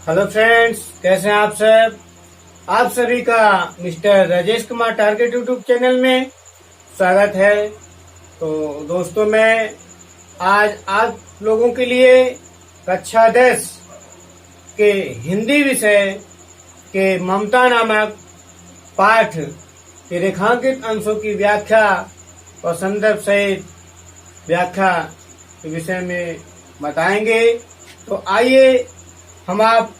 Hello friends, कैसे हैं आप सब। आप सभी का mister Rajesh Kumar target YouTube channel में स्वागत है। तो दोस्तों, मैं आज आप लोगों के लिए कक्षा 10 के हिंदी विषय के ममता नामक पाठ के रेखांकित अंशों की व्याख्या और संदर्भ सहित व्याख्या के विषय में बताएंगे। तो आइए हम आप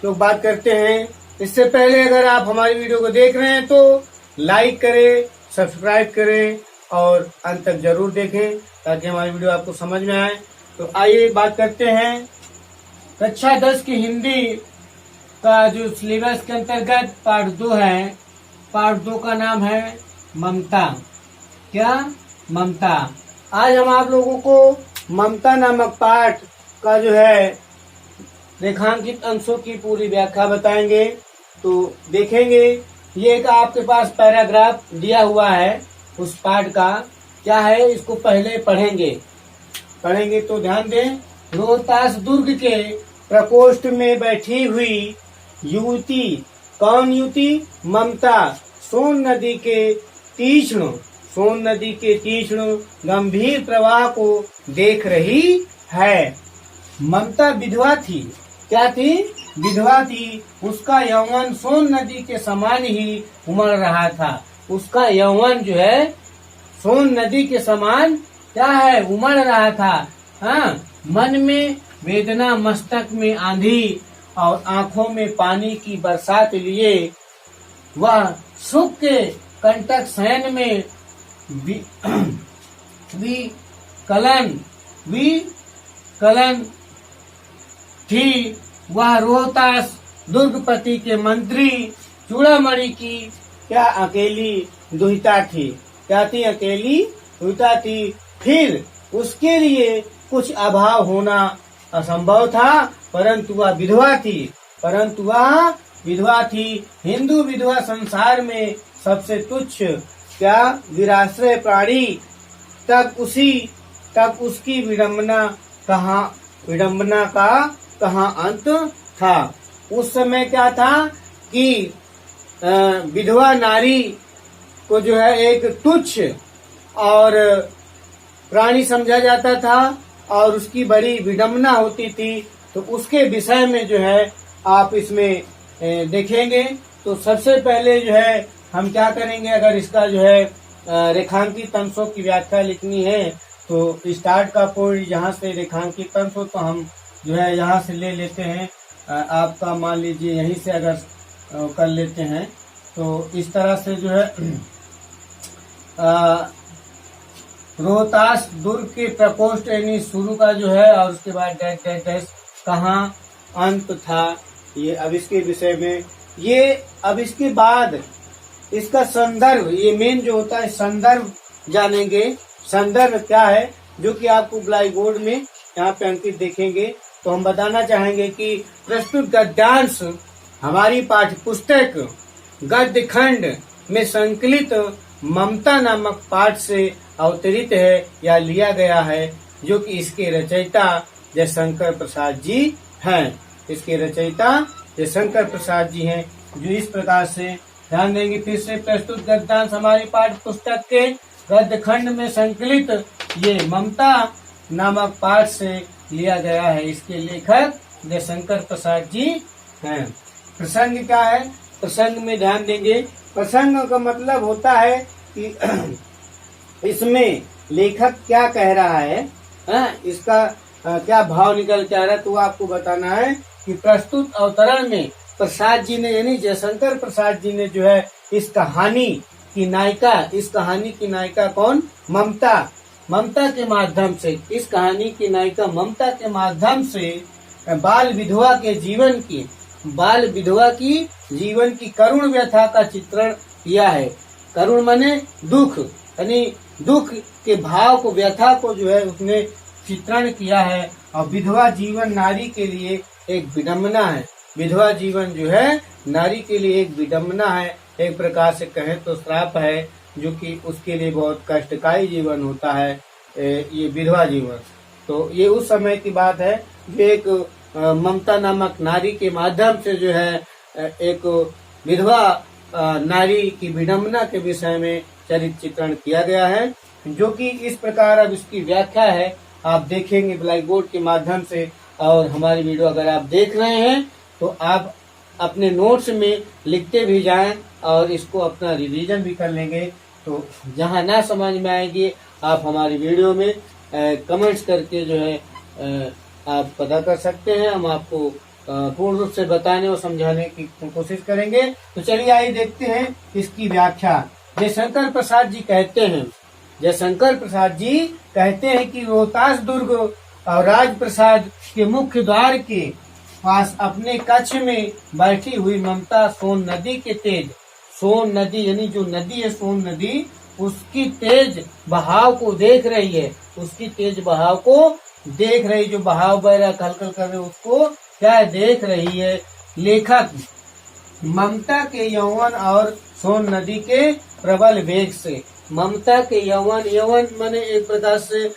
लोग बात करते हैं। इससे पहले अगर आप हमारी वीडियो को देख रहे हैं तो लाइक करें, सब्सक्राइब करें और अंत तक जरूर देखें ताकि हमारी वीडियो आपको समझ में आए। तो आइए बात करते हैं। कक्षा 10 की हिंदी का जो सिलेबस के अंतर्गत पाठ 2 है। पाठ 2 का नाम है ममता। क्या? ममता। आज हम आप लोगों को ममता नामक पाठ का जो है रेखांकित अंशों की पूरी व्याख्या बताएंगे। तो देखेंगे, ये एक आपके पास पैराग्राफ दिया हुआ है उस पाठ का। क्या है, इसको पहले पढ़ेंगे तो ध्यान दें। रोहतास दुर्ग के प्रकोष्ठ में बैठी हुई युवती, कौन युवती? ममता, सोन नदी के तीक्ष्ण गंभीर प्रवाह को देख रही है। ममता विधवा थी। क्या थी? विधवा थी। उसका यौवन सोन नदी के समान ही उमड़ रहा था। उसका यौवन जो है सोन नदी के समान क्या है? उमड़ रहा था। हाँ, मन में वेदना, मस्तक में आंधी और आंखों में पानी की बरसात लिए वह सुख के कंटक शयन में विकलन थी। वह रोहतास दुर्गपति के मंत्री चूड़ामणि की क्या अकेली दुहिता थी। क्या थी? अकेली दुहिता थी। फिर उसके लिए कुछ अभाव होना असंभव था, परंतु वह विधवा थी। हिंदू विधवा संसार में सबसे तुच्छ, क्या? विराश्रय प्राणी। तब उसकी विडंबना का कहाँ अंत था। उस समय क्या था कि विधवा नारी को जो है एक तुच्छ और प्राणी समझा जाता था और उसकी बड़ी विडंबना होती थी। तो उसके विषय में जो है आप इसमें देखेंगे। तो सबसे पहले जो है हम क्या करेंगे, अगर इसका जो है रेखांकित अंशों की व्याख्या लिखनी है तो स्टार्ट का पॉइंट जहाँ से रेखांकित अंश हो तो हम जो है यहाँ से ले लेते हैं। आपका मान लीजिए यहीं से अगर कर लेते हैं तो इस तरह से जो है रोहतास दुर्ग के प्रकोष्ठ यानी शुरू का जो है और उसके बाद डैश डैश डैश कहाँ अंत था। ये अब इसके विषय में अब इसके बाद इसका संदर्भ, ये मेन जो होता है संदर्भ जानेंगे। संदर्भ क्या है जो कि आपको ब्लैक बोर्ड में यहाँ पे अंकित देखेंगे। तो हम बताना चाहेंगे कि प्रस्तुत गद्यांश हमारी पाठ्य पुस्तक गद्य खंड में संकलित ममता नामक पाठ से अवतरित है या लिया गया है, जो कि इसके रचयिता जयशंकर प्रसाद जी हैं। इसके रचयिता जयशंकर प्रसाद जी हैं, जो इस प्रकार से ध्यान देंगे। फिर से प्रस्तुत गद्यांश हमारी पाठ्य पुस्तक के गद्य खंड में संकलित ये ममता नामक पाठ से लिया गया है। इसके लेखक जयशंकर प्रसाद जी हैं। प्रसंग क्या है? प्रसंग में ध्यान देंगे। प्रसंग का मतलब होता है कि इसमें लेखक क्या कह रहा है, इसका क्या भाव निकल के आ रहा है, तो आपको बताना है कि प्रस्तुत अवतरण में प्रसाद जी ने यानी जयशंकर प्रसाद जी ने जो है इस कहानी की नायिका कौन? ममता के माध्यम से, इस कहानी की नायिका ममता के माध्यम से बाल विधवा की जीवन की करुण व्यथा का चित्रण किया है। करुण माने दुख, यानी दुख के भाव को, व्यथा को जो है उसने चित्रण किया है। और विधवा जीवन नारी के लिए एक विडंबना है। विधवा जीवन जो है नारी के लिए एक विडंबना है, एक प्रकार से कहें तो श्राप है, जो कि उसके लिए बहुत कष्टकारी जीवन होता है ये विधवा जीवन। तो ये उस समय की बात है, जो एक ममता नामक नारी के माध्यम से जो है एक विधवा नारी की विडंबना के विषय में चरित्र चित्रण किया गया है, जो कि इस प्रकार अब इसकी व्याख्या है। आप देखेंगे ब्लैक बोर्ड के माध्यम से, और हमारी वीडियो अगर आप देख रहे हैं तो आप अपने नोट्स में लिखते भी जाएं और इसको अपना रिवीजन भी कर लेंगे। तो जहां ना समझ में आएगी आप हमारी वीडियो में कमेंट्स करके जो है आप पता कर सकते हैं। हम आपको पूर्ण रूप से बताने और समझाने की कोशिश करेंगे। तो चलिए आइए देखते हैं इसकी व्याख्या। जयशंकर प्रसाद जी कहते हैं, जयशंकर प्रसाद जी कहते हैं कि रोहतास दुर्ग और राजप्रसाद के मुख्य द्वार के पास अपने कक्ष में बैठी हुई ममता सोन नदी के तेज, सोन नदी यानी जो नदी है सोन नदी, उसकी तेज बहाव को देख रही है। उसकी तेज बहाव को देख रही, जो बहाव बह रहा कलकल कर रहे उसको क्या देख रही है। लेखक ममता के यौवन और सोन नदी के प्रबल वेग से, ममता के यौवन, यौवन माने एक प्रकार से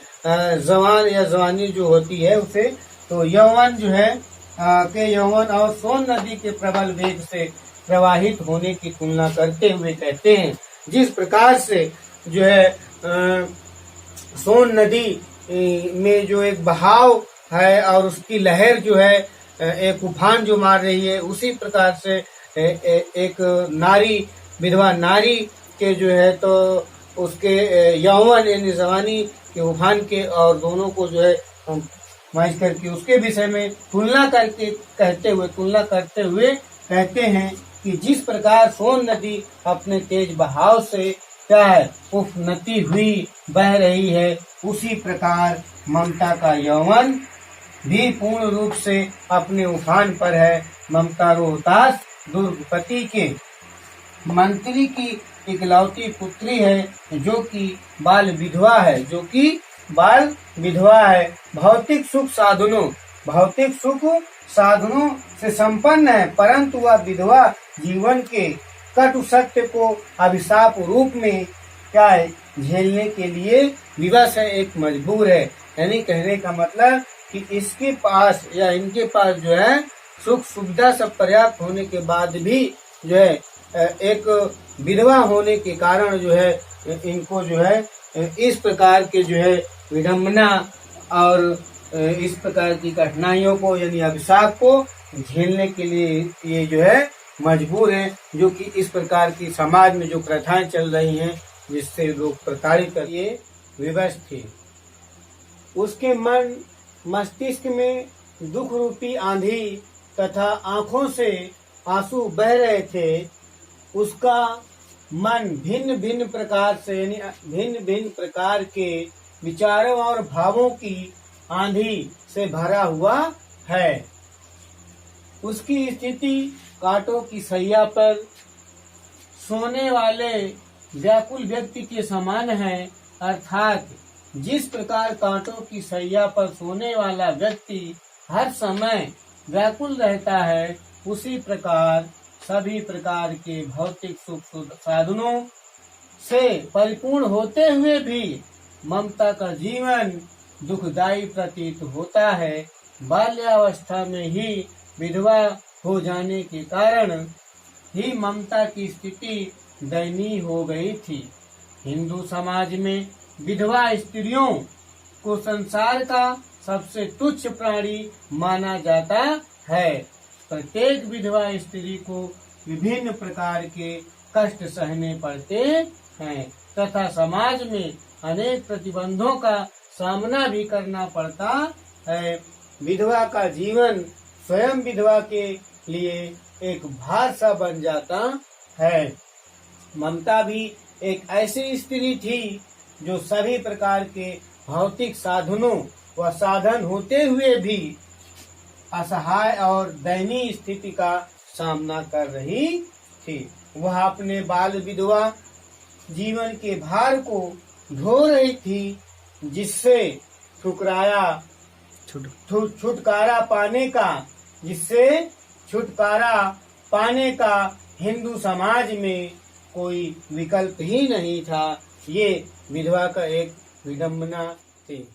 जवान या जवानी जो होती है उसे, तो यौवन जो है के यौवन और सोन नदी के प्रबल वेग से प्रवाहित होने की तुलना करते हुए कहते हैं, जिस प्रकार से जो है सोन नदी में जो एक बहाव है और उसकी लहर जो है एक उफान जो मार रही है, उसी प्रकार से एक नारी, विधवा नारी के जो है तो उसके यौवन यानी जवानी के उफान के और दोनों को जो है मैच करके उसके विषय में तुलना करते हुए कहते हैं कि जिस प्रकार सोन नदी अपने तेज बहाव से क्या है उन्नति हुई बह रही है, उसी प्रकार ममता का यौवन भी पूर्ण रूप से अपने उफान पर है। ममता रोहतास दुर्गपति के मंत्री की इकलौती पुत्री है, जो कि बाल विधवा है, जो कि बाल विधवा है। भौतिक सुख साधनों से संपन्न है, परंतु वह विधवा जीवन के कटु सत्य को अभिशाप रूप में क्या है झेलने के लिए विवश है, एक मजबूर है। यानी कहने का मतलब कि इसके पास या इनके पास जो है सुख सुविधा सब पर्याप्त होने के बाद भी जो है एक विधवा होने के कारण जो है इनको जो है इस प्रकार के जो है विडंबना और इस प्रकार की कठिनाइयों को यानी अभिशाप को झेलने के लिए ये जो है मजबूर है, जो कि इस प्रकार की समाज में जो प्रथाएं चल रही हैं जिससे लोग प्रताड़ित करिए विवश थे। उसके मन मस्तिष्क में दुख रूपी आंधी तथा आंखों से आंसू बह रहे थे। उसका मन भिन्न भिन्न प्रकार से यानी भिन्न भिन्न प्रकार के विचारों और भावों की आंधी से भरा हुआ है। उसकी स्थिति कांटों की सैया पर सोने वाले व्याकुल व्यक्ति के समान है, अर्थात जिस प्रकार कांटों की सैया पर सोने वाला व्यक्ति हर समय व्याकुल रहता है, उसी प्रकार सभी प्रकार के भौतिक सुख साधनों से परिपूर्ण होते हुए भी ममता का जीवन दुखदायी प्रतीत होता है। बाल्यावस्था में ही विधवा हो जाने के कारण ही ममता की स्थिति दयनीय हो गई थी। हिंदू समाज में विधवा स्त्रियों को संसार का सबसे तुच्छ प्राणी माना जाता है। प्रत्येक विधवा स्त्री को विभिन्न प्रकार के कष्ट सहने पड़ते हैं तथा समाज में अनेक प्रतिबंधों का सामना भी करना पड़ता है। विधवा का जीवन स्वयं विधवा के लिए एक भार सा बन जाता है। ममता भी एक ऐसी स्त्री थी जो सभी प्रकार के भौतिक साधनों व साधन होते हुए भी असहाय और दयनीय स्थिति का सामना कर रही थी। वह अपने बाल विधवा जीवन के भार को ढो रही थी, जिससे छुटकारा पाने का हिंदू समाज में कोई विकल्प ही नहीं था। ये विधवा का एक विडंबना थी।